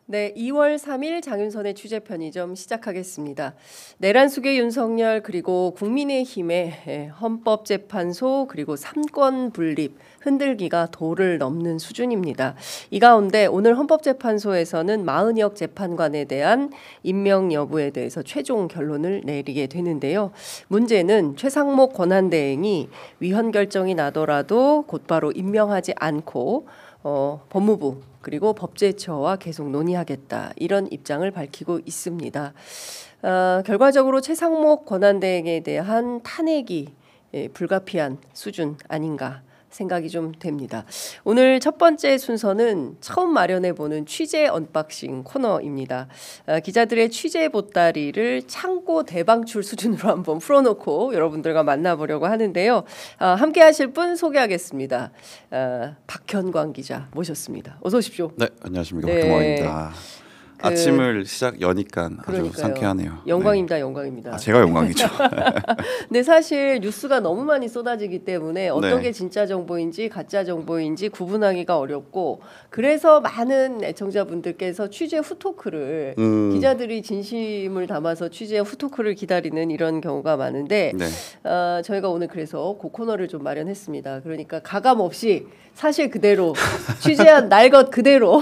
네, 2월 3일 장윤선의 취재편의점 시작하겠습니다. 내란 속의 윤석열 그리고 국민의힘의 헌법재판소 그리고 삼권 분립 흔들기가 도를 넘는 수준입니다. 이 가운데 오늘 헌법재판소에서는 마은혁 재판관에 대한 임명 여부에 대해서 최종 결론을 내리게 되는데요. 문제는 최상목 권한대행이 위헌 결정이 나더라도 곧바로 임명하지 않고 법무부 그리고 법제처와 계속 논의하겠다 이런 입장을 밝히고 있습니다. 결과적으로 최상목 권한대행에 대한 탄핵이 불가피한 수준 아닌가 생각이 좀 됩니다. 오늘 첫 번째 순서는 처음 마련해보는 취재 언박싱 코너입니다. 기자들의 취재 보따리를 창고 대방출 수준으로 한번 풀어놓고 여러분들과 만나보려고 하는데요. 함께 하실 분 소개하겠습니다. 박현광 기자 모셨습니다. 어서 오십시오. 네, 안녕하십니까. 박현광입니다. 아침을 여니까 아주 상쾌하네요. 영광입니다. 네. 영광입니다. 제가 영광이죠. 근데 사실 뉴스가 너무 많이 쏟아지기 때문에 어떤 네. 게 진짜 정보인지 가짜 정보인지 구분하기가 어렵고 그래서 많은 애청자분들께서 취재 후토크를 기자들이 진심을 담아서 취재 후토크를 기다리는 이런 경우가 많은데 네. 저희가 오늘 그래서 그 코너를 좀 마련했습니다. 그러니까 가감 없이 사실 그대로 취재한 날 것 그대로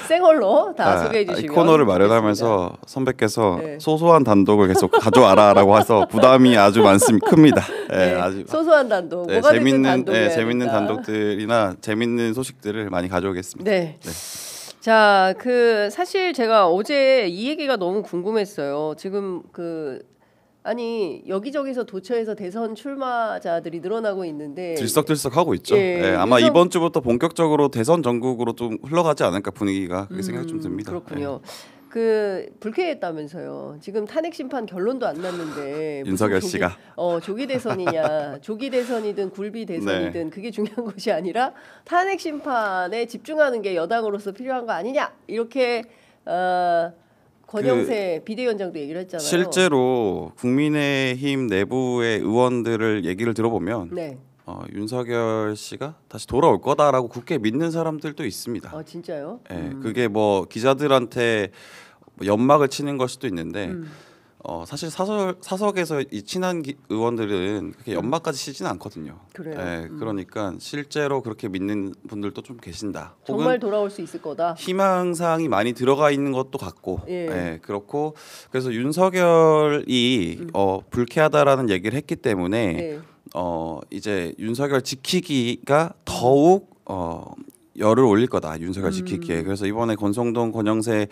생얼로 다 소개해 주시면 이 코너를 마련하면서 선배께서 소소한 단독을 계속 가져와라라고 해서 부담이 아주 큽니다. 네, 아주 소소한 단독, 뭐가 재밌는 단독들이나 재밌는 소식들을 많이 가져오겠습니다. 네. 자, 사실 제가 어제 이 얘기가 너무 궁금했어요. 지금 아니 여기저기서 도처에서 대선 출마자들이 늘어나고 있는데 들썩들썩하고 있죠. 아마 이번 주부터 본격적으로 대선 전국으로 좀 흘러가지 않을까 분위기가 그렇게 생각이 좀 듭니다. 그렇군요. 불쾌했다면서요. 지금 탄핵 심판 결론도 안 났는데 윤석열 씨가 조기 대선이냐, 조기 대선이든 굴비 대선이든 그게 중요한 것이 아니라 탄핵 심판에 집중하는 게 여당으로서 필요한 거 아니냐 이렇게. 권영세 비대위원장도 얘기를 했잖아요. 실제로 국민의힘 내부의 의원들을 얘기를 들어보면 윤석열 씨가 다시 돌아올 거다라고 굳게 믿는 사람들도 있습니다. 진짜요? 그게 뭐 기자들한테 연막을 치는 걸 수도 있는데 사실 사석에서 이 친한 의원들은 그렇게 연막까지 치지는 않거든요. 그래요. 그러니까 실제로 그렇게 믿는 분들도 좀 계신다. 정말 돌아올 수 있을 거다. 희망사항이 많이 들어가 있는 것도 같고, 그렇고 그래서 윤석열이 불쾌하다라는 얘기를 했기 때문에 이제 윤석열 지키기가 더욱 열을 올릴 거다. 윤석열 지키기에. 그래서 이번에 권성동, 권영세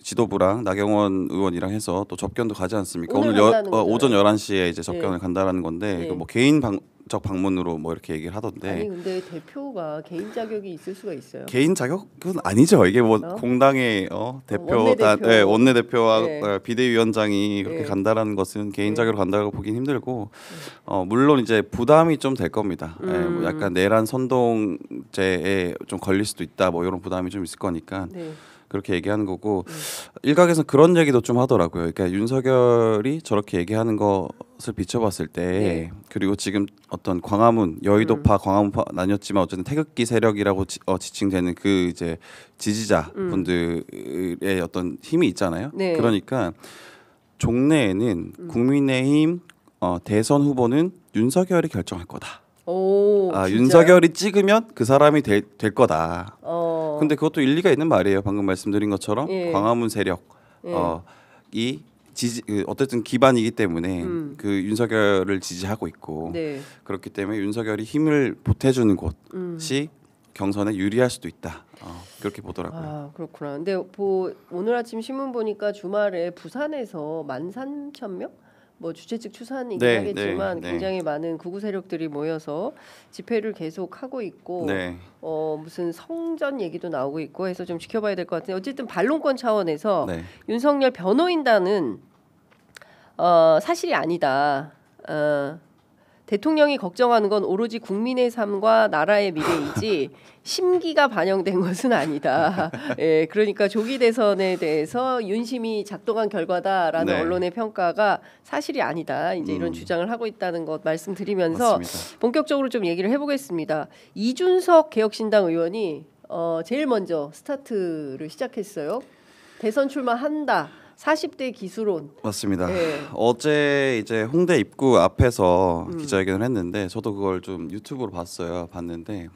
지도부랑 나경원 의원이랑 해서 또 접견도 가지 않습니까? 오늘 오전 11시에 이제 접견을 간다라는 건데 뭐 개인적 방문으로 이렇게 얘기를 하던데. 아니 근데 대표가 개인 자격이 있을 수가 있어요? 개인 자격은 아니죠. 이게 공당의 원내대표와 비대위원장이 그렇게 간다라는 것은 개인 자격으로 간다고 보긴 힘들고 물론 이제 부담이 좀 될 겁니다. 약간 내란 선동죄에 좀 걸릴 수도 있다. 이런 부담이 좀 있을 거니까. 그렇게 얘기하는 거고 일각에서 그런 얘기도 좀 하더라고요. 그러니까 윤석열이 저렇게 얘기하는 것을 비춰봤을 때 그리고 지금 어떤 광화문 여의도파 광화문파 나뉘었지만 어쨌든 태극기 세력이라고 지칭되는 그 이제 지지자 분들의 어떤 힘이 있잖아요. 그러니까 종래에는 국민의힘 대선 후보는 윤석열이 결정할 거다. 윤석열이 찍으면 그 사람이 될 거다. 근데 그것도 일리가 있는 말이에요. 방금 말씀드린 것처럼 광화문 세력 이 어쨌든 기반이기 때문에 그 윤석열을 지지하고 있고 그렇기 때문에 윤석열이 힘을 보태주는 곳이 경선에 유리할 수도 있다. 그렇게 보더라고요. 그렇구나. 근데 오늘 아침 신문 보니까 주말에 부산에서 13,000명? 주최 측 추산이긴 하겠지만 굉장히 많은 극우 세력들이 모여서 집회를 계속 하고 있고 무슨 성전 얘기도 나오고 있고 해서 좀 지켜봐야 될 것 같은데 어쨌든 반론권 차원에서 윤석열 변호인단은 사실이 아니다. 대통령이 걱정하는 건 오로지 국민의 삶과 나라의 미래이지 심기가 반영된 것은 아니다. 그러니까 조기 대선에 대해서 윤심이 작동한 결과다라는 언론의 평가가 사실이 아니다. 이제 이런 주장을 하고 있다는 것 말씀드리면서 맞습니다. 본격적으로 좀 얘기를 해보겠습니다. 이준석 개혁신당 의원이 제일 먼저 스타트를 시작했어요. 대선 출마한다. 40대 기수론. 맞습니다. 어제 이제 홍대 입구 앞에서 기자회견을 했는데 저도 그걸 좀 유튜브로 봤는데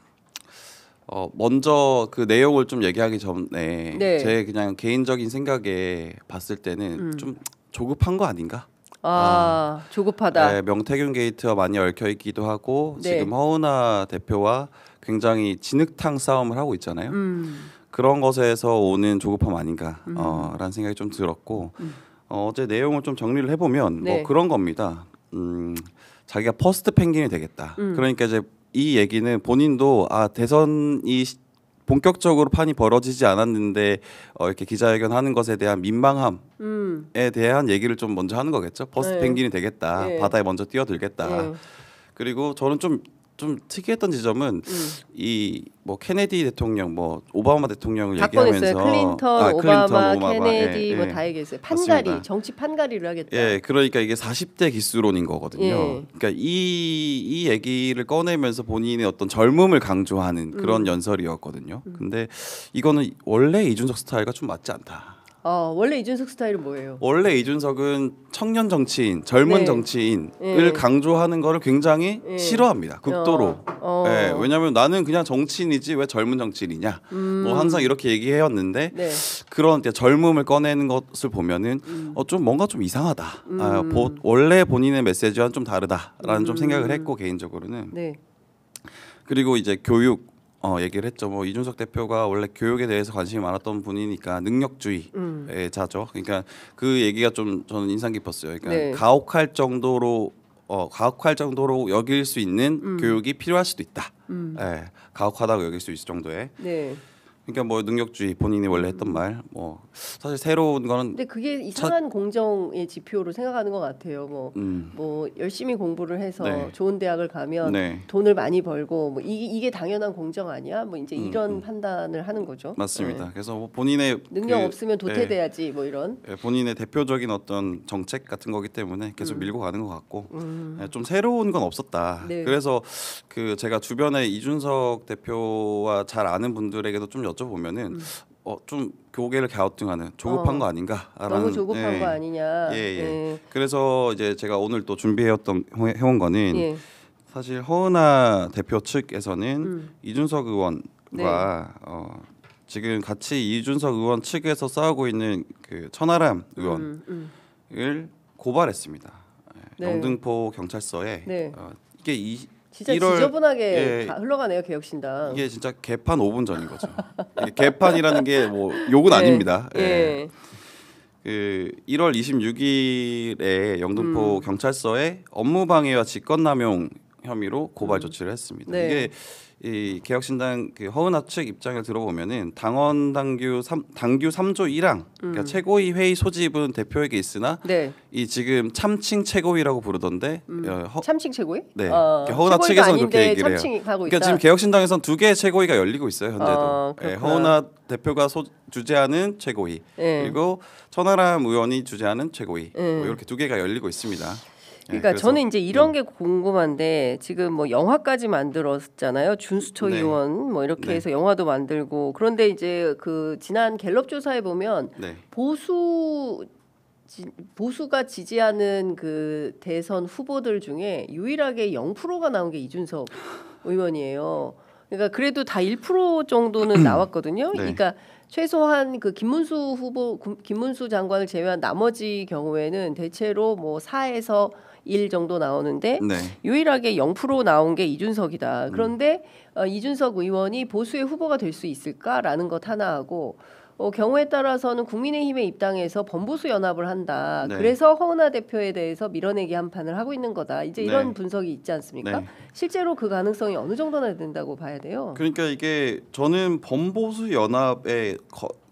먼저 그 내용을 좀 얘기하기 전에 제 그냥 개인적인 생각에 봤을 때는 좀 조급한 거 아닌가? 조급하다. 네, 명태균 게이트와 많이 얽혀 있기도 하고 지금 허은하 대표와 굉장히 진흙탕 싸움을 하고 있잖아요. 그런 것에서 오는 조급함 아닌가라는 생각이 좀 들었고 어제 내용을 좀 정리를 해보면 뭐 그런 겁니다. 자기가 퍼스트 펭귄이 되겠다. 그러니까 이제 이 얘기는 본인도 대선이 본격적으로 판이 벌어지지 않았는데 이렇게 기자회견하는 것에 대한 민망함에 대한 얘기를 좀 먼저 하는 거겠죠. 퍼스트 펭귄이 되겠다. 바다에 먼저 뛰어들겠다. 그리고 저는 좀 특이했던 지점은 이 뭐 케네디 대통령, 뭐 오바마 대통령을 얘기하면서 클린턴, 오바마, 케네디 뭐 다 얘기했어요. 판가리, 맞습니다. 정치 판가리를 하겠다. 그러니까 이게 40대 기수론인 거거든요. 그러니까 이 얘기를 꺼내면서 본인의 어떤 젊음을 강조하는 그런 연설이었거든요. 근데 이거는 원래 이준석 스타일과 좀 맞지 않다. 원래 이준석 스타일은 뭐예요? 원래 이준석은 청년 정치인, 젊은 정치인을 강조하는 거를 굉장히 싫어합니다. 극도로. 왜냐하면 나는 그냥 정치인이지 왜 젊은 정치인이냐. 뭐 항상 이렇게 얘기해왔는데 그런 젊음을 꺼내는 것을 보면은 좀 뭔가 좀 이상하다. 원래 본인의 메시지와는 좀 다르다라는 좀 생각을 했고 개인적으로는. 그리고 이제 교육. 얘기를 했죠. 뭐 이준석 대표가 원래 교육에 대해서 관심이 많았던 분이니까 능력주의의 자죠. 그러니까 그 얘기가 좀 저는 인상 깊었어요. 그러니까 가혹할 정도로 여길 수 있는 교육이 필요할 수도 있다. 가혹하다고 여길 수 있을 정도의. 그러니까 뭐 능력주의 본인이 원래 했던 말 뭐 사실 새로운 거는 근데 그게 이상한 공정의 지표로 생각하는 것 같아요. 뭐 열심히 공부를 해서 좋은 대학을 가면 돈을 많이 벌고 뭐 이게 당연한 공정 아니야? 뭐 이제 이런 판단을 하는 거죠. 맞습니다. 그래서 뭐 본인의 능력 없으면 도태돼야지 뭐 이런 본인의 대표적인 어떤 정책 같은 거기 때문에 계속 밀고 가는 것 같고 좀 새로운 건 없었다. 그래서 그 제가 주변에 이준석 대표와 잘 아는 분들에게도 좀 여쭤보면은 좀 고개를 갸우뚱하는 조급한 거 아닌가라는 너무 조급한 거 아니냐. 그래서 이제 제가 오늘 또 해온 거는 사실 허은하 대표 측에서는 이준석 의원과 지금 같이 이준석 의원 측에서 싸우고 있는 그 천하람 의원을 고발했습니다. 영등포 경찰서에 이게 진짜 1월, 지저분하게 흘러가네요 개혁신당. 이게 진짜 개판 5분 전인 거죠. 개판이라는 게 뭐 욕은 아닙니다. 그 1월 26일에 영등포 경찰서에 업무방해와 직권남용 혐의로 고발 조치를 했습니다. 이게 이 개혁신당 그 허은하 측 입장을 들어보면은 당규 3조 1항 그러니까 최고위 회의 소집은 대표에게 있으나 이 지금 참칭 최고위라고 부르던데 참칭 최고위? 허은하 측에서는 그렇게 얘기를 해요. 그러니까 지금 개혁신당에서는 2개의 최고위가 열리고 있어요 현재도. 허은하 대표가 주재하는 최고위 그리고 천하람 의원이 주재하는 최고위 뭐 이렇게 2개가 열리고 있습니다. 그러니까 저는 이제 이런 게 궁금한데 지금 뭐 영화까지 만들었잖아요. 준수초 의원 뭐 이렇게 해서 영화도 만들고 그런데 이제 그 지난 갤럽 조사에 보면 보수가 지지하는 그 대선 후보들 중에 유일하게 0%가 나온 게 이준석 의원이에요. 그러니까 그래도 다 1% 정도는 나왔거든요. 그러니까 최소한 그 김문수 장관을 제외한 나머지 경우에는 대체로 뭐 4에서 1 정도 나오는데 유일하게 0% 나온 게 이준석이다. 그런데 이준석 의원이 보수의 후보가 될 수 있을까라는 것 하나 하고 경우에 따라서는 국민의힘의 입장에서 범보수 연합을 한다. 그래서 허은하 대표에 대해서 밀어내기 한 판을 하고 있는 거다. 이제 이런 분석이 있지 않습니까? 실제로 그 가능성이 어느 정도나 된다고 봐야 돼요? 그러니까 이게 저는 범보수 연합에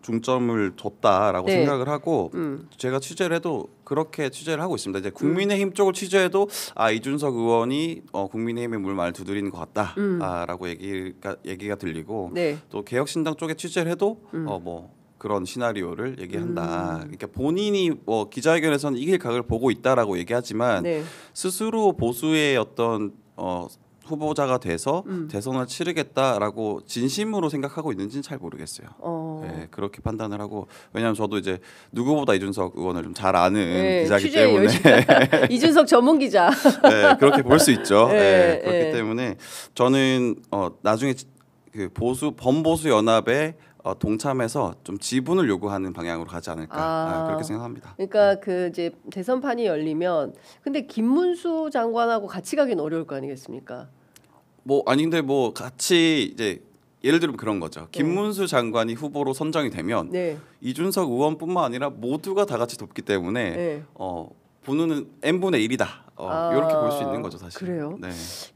중점을 뒀다라고 생각을 하고 제가 취재를 해도 그렇게 취재를 하고 있습니다. 이제 국민의힘 쪽을 취재해도 이준석 의원이 국민의힘의 물말 두드리는 것 같다라고 얘기가 들리고 또 개혁신당 쪽에 취재를 해도 뭐 그런 시나리오를 얘기한다. 그러니까 본인이 뭐 기자회견에서는 이길 각을 보고 있다라고 얘기하지만 스스로 보수의 어떤 후보자가 돼서 대선을 치르겠다라고 진심으로 생각하고 있는지는 잘 모르겠어요. 네, 그렇게 판단을 하고 왜냐하면 저도 이제 누구보다 이준석 의원을 좀 잘 아는 네, 기자이기 때문에 이준석 전문 기자. 네, 그렇게 볼 수 있죠. 네, 네, 그렇기 네. 때문에 저는 나중에 그 범보수 연합에 동참해서 좀 지분을 요구하는 방향으로 가지 않을까 그렇게 생각합니다. 그러니까 그 이제 대선판이 열리면 근데 김문수 장관하고 같이 가긴 어려울 거 아니겠습니까? 뭐 아니 근데 뭐 같이 이제 예를 들면 그런 거죠. 김문수 장관이 후보로 선정이 되면 네. 이준석 의원뿐만 아니라 모두가 다 같이 돕기 때문에 네. 분우는 n분의 1이다. 이렇게 볼 수 있는 거죠, 사실. 그래요? 네.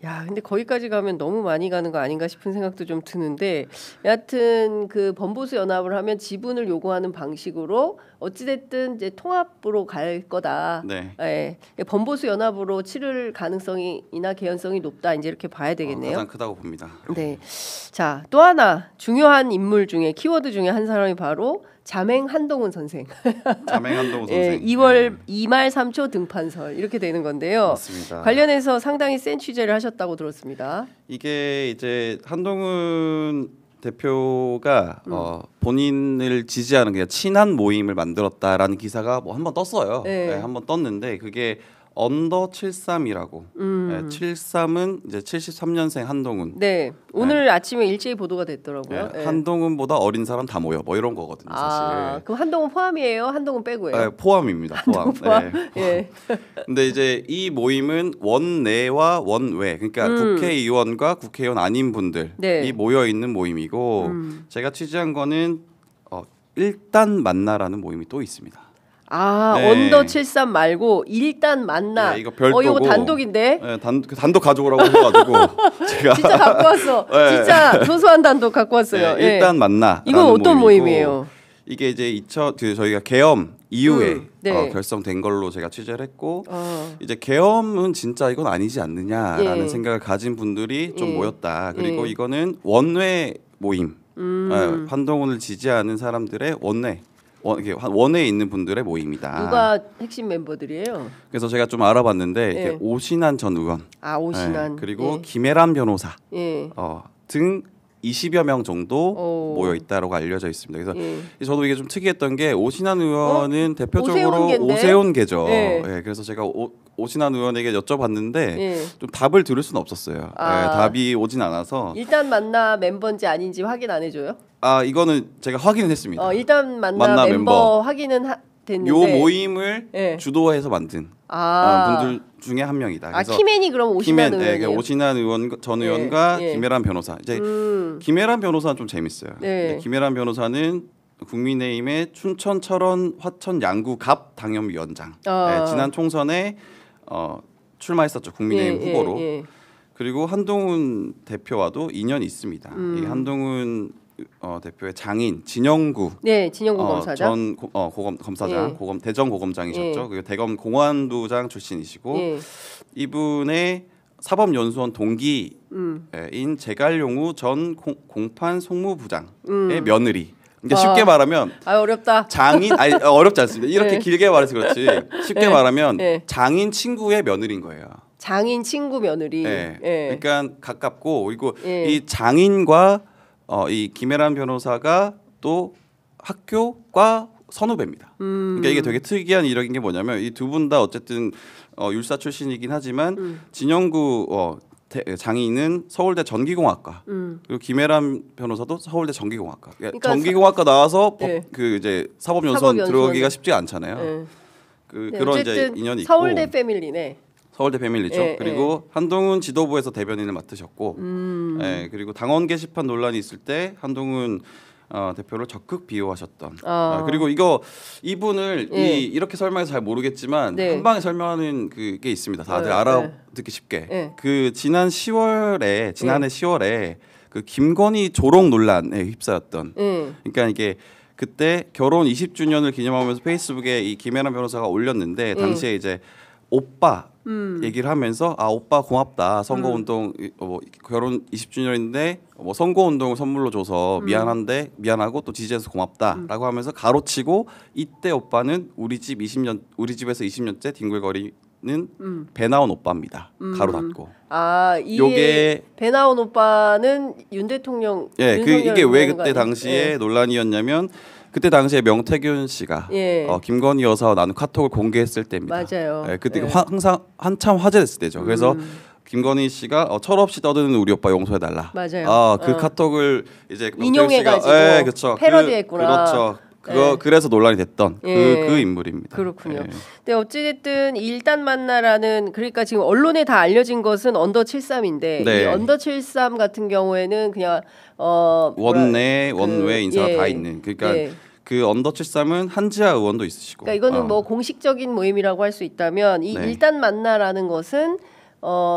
야, 근데 거기까지 가면 너무 많이 가는 거 아닌가 싶은 생각도 좀 드는데, 여하튼 그 범보수 연합을 하면 지분을 요구하는 방식으로 어찌됐든 이제 통합으로 갈 거다. 네. 예, 범보수 연합으로 치를 가능성이나 개연성이 높다. 이제 이렇게 봐야 되겠네요. 가장 크다고 봅니다. 네. 자, 또 하나 중요한 인물 중에 키워드 중에 한 사람이 바로 자맹 한동훈 선생. 자맹 한동훈 선생. 예, 2월 2말 3초 등판설 이렇게 되는 건데요. 맞습니다. 관련해서 상당히 센 취재를 하셨다고 들었습니다. 이게 이제 한동훈 대표가 본인을 지지하는 그냥 친한 모임을 만들었다라는 기사가 뭐 한 번 떴어요. 네. 네, 한 번 떴는데 그게 언더 73이라고. 네, 73은 이제 73년생 한동훈. 네, 오늘 아침에 일제히 보도가 됐더라고요. 네, 한동훈보다 어린 사람 다 모여. 뭐 이런 거거든요, 사실. 그럼 한동훈 포함이에요? 한동훈 빼고예요? 네, 포함입니다. 포함. 포함? 네. 예. 근데 이제 이 모임은 원내와 원외, 그러니까 국회의원과 국회의원 아닌 분들이 네. 모여 있는 모임이고 제가 취재한 거는 일단 만나라는 모임이 또 있습니다. 네. 언더 73 말고 일단 만나. 네, 이거 별도고. 이거 단독인데. 네, 단독 가져오라고 해가지고 제가 진짜 갖고 왔어. 네. 진짜 소소한 단독 갖고 왔어요. 네, 일단 만나. 이건 어떤 모임이에요? 이게 이제 저희가 계엄 이후에 네. 결성된 걸로 제가 취재를 했고 이제 계엄은 진짜 이건 아니지 않느냐라는 예. 생각을 가진 분들이 좀 예. 모였다. 그리고 예. 이거는 원외 모임, 한동훈을 지지하는 사람들의 원외에 있는 분들의 모임이다. 누가 핵심 멤버들이에요? 그래서 제가 좀 알아봤는데 예. 이게 오신환 전 의원, 오신환. 그리고 예. 김혜란 변호사 예. 등 20여 명 정도 오. 모여 있다라고 알려져 있습니다. 그래서 예. 저도 이게 좀 특이했던 게 오신환 의원은 대표적으로 오세훈계인데? 오세훈계죠. 예. 예, 그래서 제가 오신환 의원에게 여쭤봤는데 예. 좀 답을 들을 수는 없었어요. 예, 답이 오진 않아서 일단 만나 멤버인지 아닌지 확인 안 해줘요? 이거는 제가 확인을 했습니다. 일단 만나 만나 멤버 멤버. 확인은 됐는데. 요 모임을 예. 주도해서 만든 분들 중에 한 명이다. 그래서 키맨이 그럼 오신환 의원이에요? 오신환 의원 전 의원과 예. 김혜란 변호사. 이제 김혜란 변호사는 좀 재밌어요. 네. 김혜란 변호사는 국민의힘의 춘천, 철원, 화천, 양구 갑 당협위원장. 지난 총선에 출마했었죠. 국민의힘 후보로. 예. 그리고 한동훈 대표와도 인연이 있습니다. 이 한동훈 대표의 장인 진영구, 네, 진영구 검사장. 전 검사장, 예. 대전 고검장이셨죠. 예. 그리고 대검 공안부장 출신이시고 예. 이분의 사법연수원 동기인 제갈용우 전 공판 송무부장의 며느리. 그러니까 쉽게 말하면 어렵다. 장인 어렵지 않습니다. 이렇게 예. 길게 말해서 그렇지 쉽게 예. 말하면 예. 장인 친구의 며느리인 거예요. 장인 친구 며느리. 네. 예. 그러니까 가깝고 그리고 예. 이 장인과 이 김혜란 변호사가 또 학교과 선후배입니다. 그러니까 이게 되게 특이한 이력인 게 뭐냐면 이 두 분 다 어쨌든 율사 출신이긴 하지만 진영구 장인은 서울대 전기공학과 그리고 김혜란 변호사도 서울대 전기공학과. 그러니까 전기공학과 나와서 예. 그 이제 사법연수원 들어오기가 쉽지가 않잖아요. 예. 그런 이제 인연이 있고. 서울대 패밀리네. 서울대 패밀리죠. 예, 그리고 한동훈 지도부에서 대변인을 맡으셨고, 그리고 당원 게시판 논란이 있을 때 한동훈 대표를 적극 비호하셨던. 그리고 이분을 이렇게 설명해서 잘 모르겠지만 네. 한 방에 설명하는 그게 있습니다. 다들 네, 알아듣기 쉽게. 네. 그 지난해 10월에 그 김건희 조롱 논란에 휩싸였던. 그러니까 이게 그때 결혼 20주년을 기념하면서 페이스북에 이 김혜란 변호사가 올렸는데 당시에 이제 오빠 얘기를 하면서 오빠 고맙다 선거운동 결혼 20주년인데 선거운동을 선물로 줘서 미안하고 또 지지해서 고맙다라고 하면서 가로치고 이때 오빠는 우리 집에서 20년째 뒹굴거리 배 나온 오빠입니다. 가로 닫고. 요게 배 나온 오빠는 윤 대통령. 예, 이게 왜 그때 당시에 논란이었냐면 그때 당시에 명태균 씨가 김건희 여사와 나눈 카톡을 공개했을 때입니다. 맞아요. 그때 항상 한참 화제됐을 때죠. 그래서 김건희 씨가 철없이 떠드는 우리 오빠 용서해달라. 맞아요. 그 카톡을 이제 인용해가지고 그렇죠. 패러디했구나. 그렇죠. 그래서 논란이 됐던 그 인물입니다. 그렇군요. 근데 어찌됐든 일단 만나라는, 그러니까 지금 언론에 다 알려진 것은 언더 73인데 이 언더 73 같은 경우에는 그냥 원외 인사가 다 있는. 그러니까 그 언더 73은 한지아 의원도 있으시고. 그러니까 이거는 뭐 공식적인 모임이라고 할 수 있다면 이 일단 만나라는 것은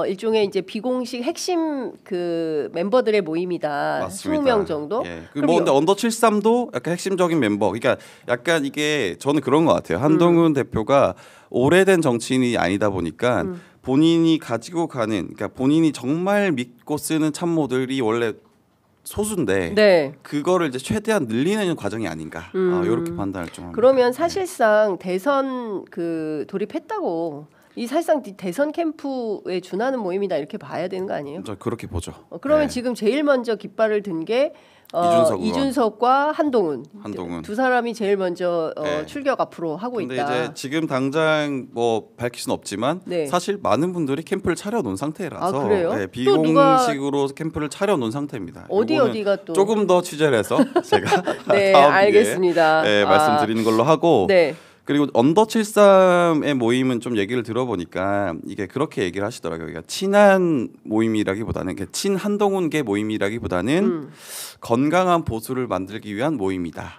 일종의 이제 비공식 핵심 그 멤버들의 모임이다. 맞습니다. 20명 정도. 뭐 근데 언더 73도 약간 핵심적인 멤버. 그러니까 약간 이게 저는 그런 것 같아요. 한동훈 대표가 오래된 정치인이 아니다 보니까 본인이 가지고 가는, 그러니까 본인이 정말 믿고 쓰는 참모들이 원래 소수인데 그거를 이제 최대한 늘리는 과정이 아닌가. 이렇게 판단을 좀 합니다. 그러면 사실상 대선 그 돌입했다고, 이 사실상 대선 캠프에 준하는 모임이다 이렇게 봐야 되는 거 아니에요? 저 그렇게 보죠. 그러면 지금 제일 먼저 깃발을 든 게 이준석과 한동훈 두 사람이 제일 먼저 출격 앞으로 하고 근데 있다. 이제 지금 당장 뭐 밝힐 수는 없지만 사실 많은 분들이 캠프를 차려놓은 상태라서 비공식으로 캠프를 차려놓은 상태입니다. 어디가 또 조금 더 취재를 해서 제가 다음 알겠습니다. 말씀드리는 걸로 하고. 그리고 언더 73의 모임은 좀 얘기를 들어보니까 이게 그렇게 얘기를 하시더라고요. 그러니까 친한 모임이라기보다는, 친 한동훈계 모임이라기보다는 건강한 보수를 만들기 위한 모임이다.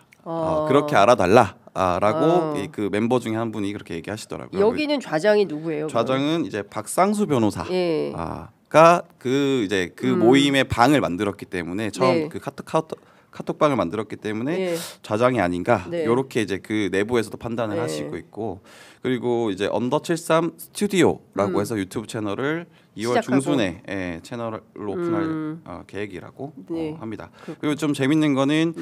그렇게 알아달라라고 그 멤버 중에 한 분이 그렇게 얘기하시더라고요. 여기는 좌장이 누구예요? 좌장은 이제 박상수 변호사. 가 그 모임의 방을 만들었기 때문에 처음 그 카톡방을 만들었기 때문에 좌장이 아닌가 이렇게 이제 그 내부에서도 판단을 하시고 있고, 그리고 이제 언더 73 스튜디오라고 해서 유튜브 채널을 2월 시작하고. 중순에 채널을 오픈할 계획이라고 합니다. 그리고 좀 재밌는 거는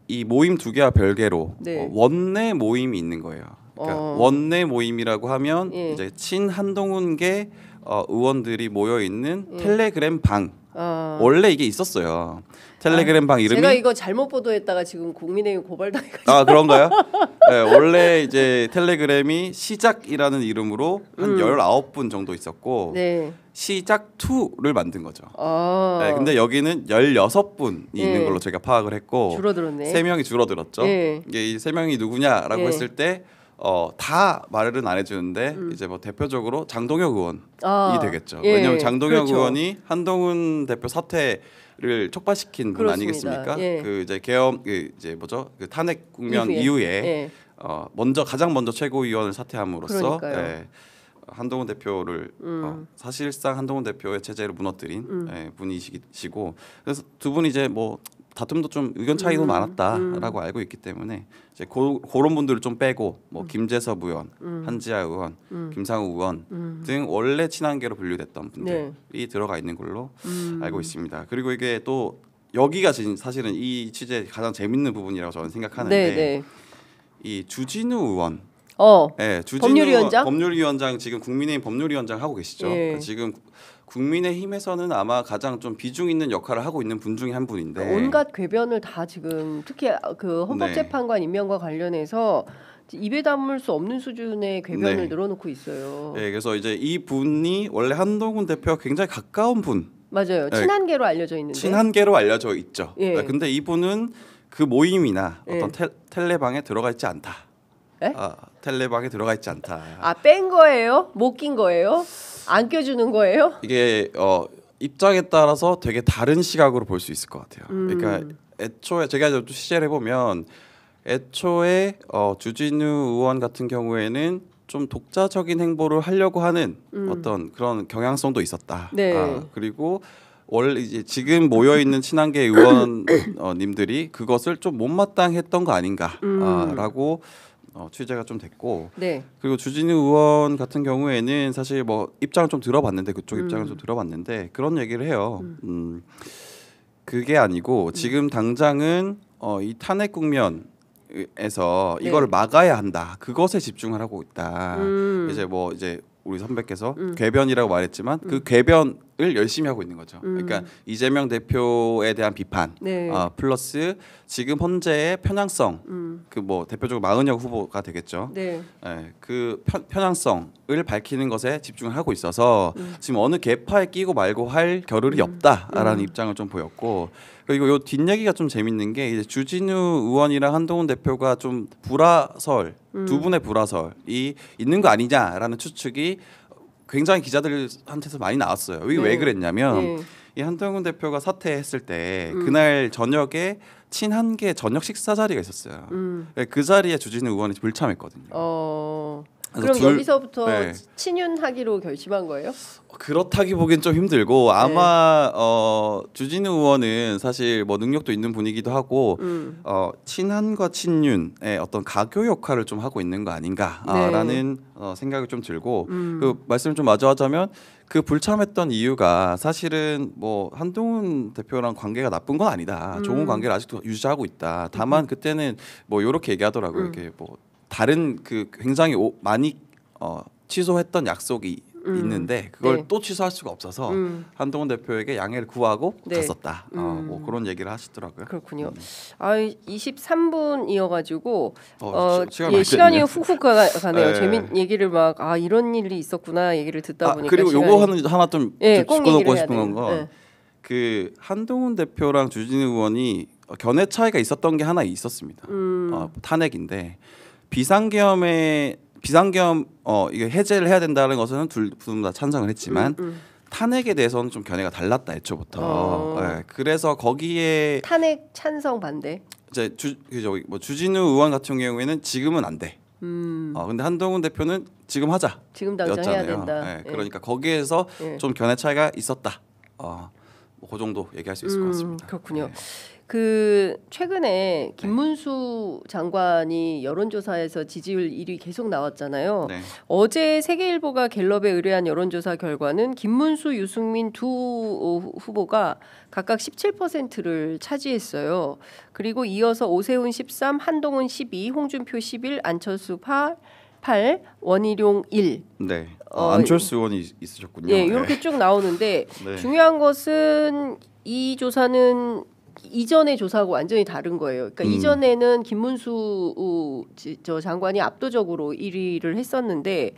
이 모임 두 개와 별개로 원내 모임이 있는 거예요. 그러니까 원내 모임이라고 하면 이제 친 한동훈계 의원들이 모여 있는 텔레그램 방. 원래 이게 있었어요. 텔레그램 방 이름이. 제가 이거 잘못 보도했다가 지금 국민의힘 고발당해가지고. 그런가요? 원래 이제 텔레그램이 시작이라는 이름으로 한 19분 정도 있었고 시작 2를 만든 거죠. 근데 여기는 16분이 있는 걸로 제가 파악을 했고 줄어들었네. 3명이 줄어들었죠. 이게 이 3명이 누구냐라고 했을 때 다 말은 안 해주는데 이제 뭐 대표적으로 장동혁 의원이 되겠죠. 왜냐하면 장동혁 의원이 한동훈 대표 사퇴를 촉발시킨 분 아니겠습니까? 그 이제 계엄 이제 뭐죠? 그 탄핵 국면 이후에 가장 먼저 최고위원을 사퇴함으로써 한동훈 대표를 사실상 한동훈 대표의 체제를 무너뜨린 분이시고, 그래서 두 분이 이제 뭐 다툼도 좀 의견 차이도 많았다라고 알고 있기 때문에 이제 그런 분들을 좀 빼고 뭐 김재섭 의원, 한지아 의원, 김상우 의원 등 원래 친한계로 분류됐던 분들이 들어가 있는 걸로 알고 있습니다. 그리고 이게 또 여기가 사실은 이 취재 가장 재밌는 부분이라고 저는 생각하는데 이 주진우 의원, 주진우 법률위원장 지금 국민의힘 법률위원장 하고 계시죠. 지금 국민의힘에서는 아마 가장 좀 비중 있는 역할을 하고 있는 분 중에 한 분인데 온갖 궤변을 다 지금 특히 그 헌법재판관 임명과 관련해서 입에 담을 수 없는 수준의 궤변을 늘어놓고 있어요. 그래서 이제 이 분이 원래 한동훈 대표와 굉장히 가까운 분. 맞아요. 친한계로 알려져 있는데. 친한계로 알려져 있죠. 근데 이분은 그 모임이나 어떤 텔레방에 들어가 있지 않다. 텔레방에 들어가 있지 않다. 뺀 거예요? 못 낀 거예요? 안 껴주는 거예요? 이게 입장에 따라서 되게 다른 시각으로 볼 수 있을 것 같아요. 그러니까 애초에 제가 좀 취재를 해보면 애초에 주진우 의원 같은 경우에는 좀 독자적인 행보를 하려고 하는 어떤 그런 경향성도 있었다. 그리고 원래 이제 지금 모여 있는 친한계 의원님들이 그것을 좀 못마땅했던 거 아닌가라고 취재가 좀 됐고, 그리고 주진우 의원 같은 경우에는 사실 뭐 입장을 좀 들어봤는데 그쪽 입장을 좀 들어봤는데 그런 얘기를 해요. 그게 아니고 지금 당장은 이 탄핵 국면 에서 이걸 막아야 한다. 그것에 집중을 하고 있다. 이제 우리 선배께서 궤변이라고 말했지만 그 궤변을 열심히 하고 있는 거죠. 그러니까 이재명 대표에 대한 비판 플러스 지금 현재의 편향성 그 뭐 대표적으로 마은혁 후보가 되겠죠. 그 편향성을 밝히는 것에 집중을 하고 있어서 지금 어느 계파에 끼고 말고 할 겨를이 없다라는 입장을 좀 보였고 그리고 요 뒷얘기가 좀 재밌는 게 이제 주진우 의원이랑 한동훈 대표가 좀 불화설 두 분의 불화설이 있는 거 아니냐라는 추측이 굉장히 기자들한테서 많이 나왔어요. 이게 왜 그랬냐면 이 한동훈 대표가 사퇴했을 때 그날 저녁에 친한계 저녁 식사 자리가 있었어요. 그 자리에 주진우 의원이 불참했거든요. 그럼 여기서부터 친윤하기로 결심한 거예요? 그렇다기 보기엔 좀 힘들고 아마 주진우 의원은 사실 뭐 능력도 있는 분이기도 하고 친한과 친윤의 어떤 가교 역할을 좀 하고 있는 거 아닌가라는 생각이 좀 들고 그 말씀을 좀 마저 하자면 그 불참했던 이유가 사실은 뭐 한동훈 대표랑 관계가 나쁜 건 아니다. 좋은 관계를 아직도 유지하고 있다. 다만 그때는 뭐 이렇게 얘기하더라고요. 이게 뭐 다른 그 굉장히 많이 취소했던 약속이 있는데 그걸 또 취소할 수가 없어서 한동훈 대표에게 양해를 구하고 갔었다. 뭐 그런 얘기를 하시더라고요. 그렇군요. 23분이어가지고 시간이 훅훅 가네요. 재밌는 얘기를 막 이런 일이 있었구나 얘기를 듣다 보니까 그리고 요거 하나 좀 짚어놓고 싶은 건 그 한동훈 대표랑 주진우 의원이 견해 차이가 있었던 게 하나 있었습니다. 탄핵인데 비상계엄 이게 해제를 해야 된다는 것은 둘 다 찬성을 했지만 탄핵에 대해서는 좀 견해가 달랐다 애초부터. 그래서 거기에 탄핵 찬성 반대. 이제 주진우 의원 같은 경우에는 지금은 안 돼. 근데 한동훈 대표는 지금 하자. 지금 당장 해야 된다. 그러니까 거기에서 좀 견해 차이가 있었다. 그 정도 얘기할 수 있을 것 같습니다. 그렇군요. 그 최근에 김문수 장관이 여론조사에서 지지율 1위 계속 나왔잖아요. 어제 세계일보가 갤럽에 의뢰한 여론조사 결과는 김문수, 유승민 두 후보가 각각 17%를 차지했어요. 그리고 이어서 오세훈 13, 한동훈 12, 홍준표 11, 안철수 8, 원희룡 1. 안철수 의원이 있으셨군요. 이렇게 쭉 나오는데 중요한 것은 이 조사는 이전의 조사하고 완전히 다른 거예요. 그러니까 이전에는 김문수 장관이 압도적으로 1위를 했었는데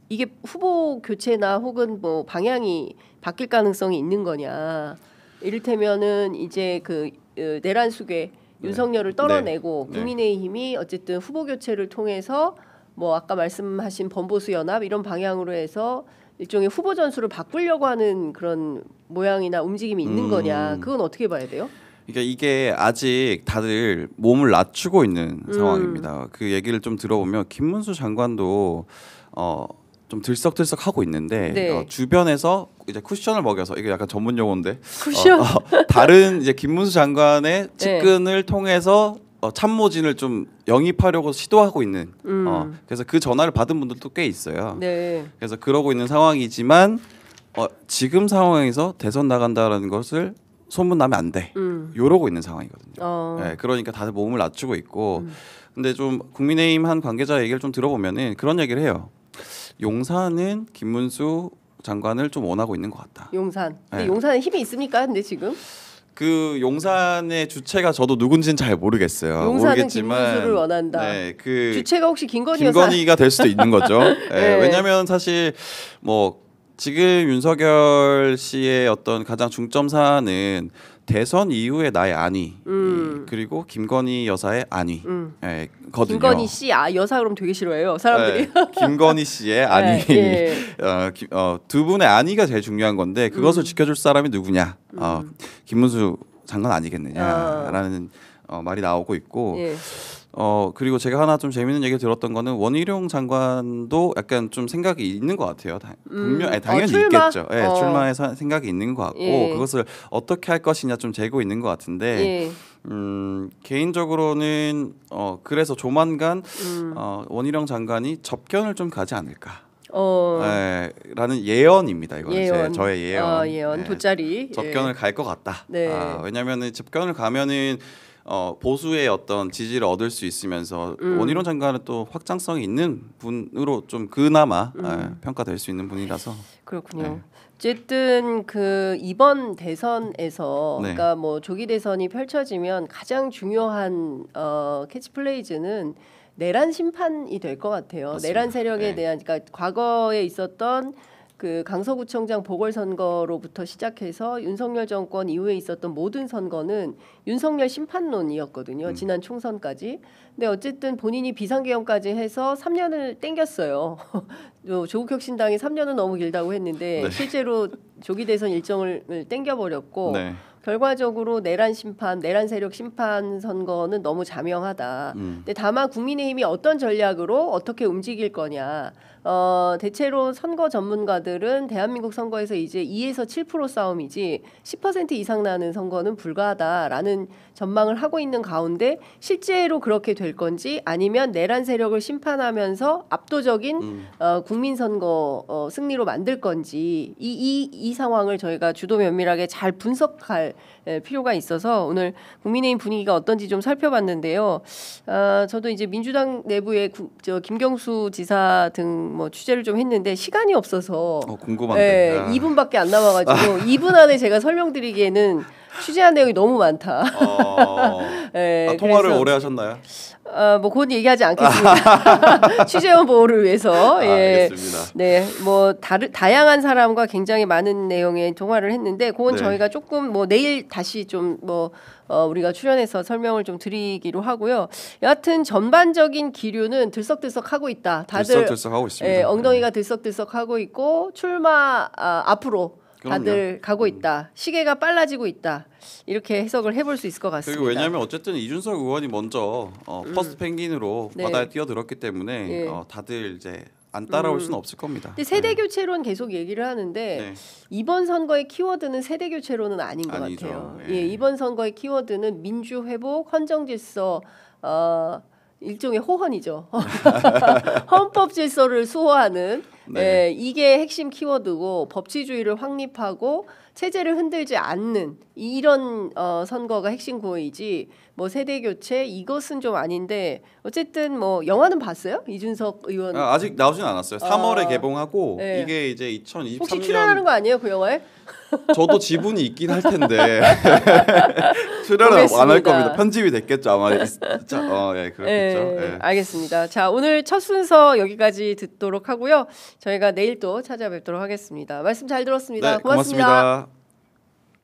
이게 후보 교체나 혹은 뭐 방향이 바뀔 가능성이 있는 거냐. 이를테면은 이제 그 내란 수괴 윤석열을 떨어내고 국민의힘이 어쨌든 후보 교체를 통해서 뭐 아까 말씀하신 범보수 연합 이런 방향으로 해서 일종의 후보 전술을 바꾸려고 하는 그런 모양이나 움직임이 있는 거냐. 그건 어떻게 봐야 돼요? 그러니까 이게 아직 다들 몸을 낮추고 있는 상황입니다. 그 얘기를 좀 들어보면 김문수 장관도 좀 들썩들썩 하고 있는데 주변에서 이제 쿠션을 먹여서 이게 약간 전문 용어인데 다른 이제 김문수 장관의 측근을 통해서 참모진을 좀 영입하려고 시도하고 있는 그래서 그 전화를 받은 분들도 꽤 있어요. 그래서 그러고 있는 상황이지만 지금 상황에서 대선 나간다라는 것을 소문나면 안 돼. 이러고 있는 상황이거든요. 그러니까 다들 몸을 낮추고 있고 근데 좀 국민의힘 한 관계자 얘기를 좀 들어보면은 그런 얘기를 해요. 용산은 김문수 장관을 좀 원하고 있는 것 같다. 용산. 근데 용산은 힘이 있습니까? 근데 지금? 그 용산의 주체가 저도 누군지는 잘 모르겠어요. 용산은 모르겠지만 김문수를 원한다. 그 주체가 혹시 김건희가 될 수도 있는 거죠. 왜냐하면 사실 뭐 지금 윤석열 씨의 어떤 가장 중점 사안은 대선 이후의 나의 안위 그리고 김건희 여사의 안위 거든요. 김건희 씨 여사 그럼 되게 싫어해요 사람들이. 김건희 씨의 안위 두 분의 안위가 제일 중요한 건데 그것을 지켜줄 사람이 누구냐? 김문수 장관 아니겠느냐라는 말이 나오고 있고. 그리고 제가 하나 좀 재밌는 얘기 들었던 거는 원희룡 장관도 약간 좀 생각이 있는 것 같아요. 당연히 출마? 있겠죠. 출마의 생각이 있는 것 같고 그것을 어떻게 할 것이냐 좀 재고 있는 것 같은데 개인적으로는 그래서 조만간 원희룡 장관이 접견을 좀 가지 않을까. 라는 예언입니다. 이거는 저의 예언. 예언 돗자리. 접견을 갈 것 같다. 왜냐하면은 접견을 가면은 보수의 어떤 지지를 얻을 수 있으면서 원희룡 장관은 또 확장성이 있는 분으로 좀 그나마 평가될 수 있는 분이라서 그렇군요. 네. 어쨌든 그 이번 대선에서 네. 그러니까 뭐 조기 대선이 펼쳐지면 가장 중요한 캐치플레이즈는 내란 심판이 될 것 같아요. 맞습니다. 내란 세력에 네. 대한 그러니까 과거에 있었던 그 강서구청장 보궐선거로부터 시작해서 윤석열 정권 이후에 있었던 모든 선거는 윤석열 심판론이었거든요. 지난 총선까지. 근데 어쨌든 본인이 비상계엄까지 해서 3년을 땡겼어요. 조국혁신당이 3년은 너무 길다고 했는데 네. 실제로 조기 대선 일정을 땡겨버렸고 네. 결과적으로 내란 심판, 내란 세력 심판 선거는 너무 자명하다. 근데 다만 국민의힘이 어떤 전략으로 어떻게 움직일 거냐. 대체로 선거 전문가들은 대한민국 선거에서 이제 2에서 7% 싸움이지 10% 이상 나는 선거는 불가하다라는 전망을 하고 있는 가운데 실제로 그렇게 될 건지 아니면 내란 세력을 심판하면서 압도적인 국민 선거 승리로 만들 건지 이 상황을 저희가 주도 면밀하게 잘 분석할 필요가 있어서 오늘 국민의힘 분위기가 어떤지 좀 살펴봤는데요. 저도 이제 민주당 내부에 김경수 지사 등 뭐 취재를 좀 했는데 시간이 없어서 궁금한데 2분밖에 안 남아가지고 2분 안에 제가 설명드리기에는 취재한 내용이 너무 많다. 통화를 그래서, 오래 하셨나요? 뭐 곧 얘기하지 않겠습니다. 취재원 보호를 위해서. 알겠습니다. 네, 뭐 다양한 사람과 굉장히 많은 내용의 통화를 했는데, 그건 네. 저희가 조금 뭐 내일 다시 좀 뭐 우리가 출연해서 설명을 좀 드리기로 하고요. 여하튼 전반적인 기류는 들썩들썩하고 있다. 다들 들썩들썩하고 있습니다. 엉덩이가 들썩들썩하고 있고 출마 앞으로. 다들 가고 있다. 시계가 빨라지고 있다. 이렇게 해석을 해볼 수 있을 것 같습니다. 그리고 왜냐하면 어쨌든 이준석 의원이 먼저 퍼스트 펭귄으로 네. 바다에 뛰어들었기 때문에 예. 다들 이제 안 따라올 수는 없을 겁니다. 근데 세대 교체론 계속 얘기를 하는데 네. 이번 선거의 키워드는 세대 교체론은 아닌 것 아니죠. 같아요. 예. 이번 선거의 키워드는 민주 회복, 헌정 질서, 일종의 호헌이죠. 헌법 질서를 수호하는 네. 이게 핵심 키워드고 법치주의를 확립하고 체제를 흔들지 않는 이런 선거가 핵심 구호이지 뭐 세대 교체 이것은 좀 아닌데 어쨌든 뭐 영화는 봤어요? 이준석 의원 아직 나오진 않았어요. 3월에 개봉하고 네. 이게 이제 2023년 혹시 출연하는 거 아니에요 그 영화에? 저도 지분이 있긴 할 텐데 출연을 안 할 겁니다. 편집이 됐겠죠 아마. 그렇겠죠. 예. 알겠습니다. 자 오늘 첫 순서 여기까지 듣도록 하고요. 저희가 내일 또 찾아뵙도록 하겠습니다. 말씀 잘 들었습니다. 네, 고맙습니다.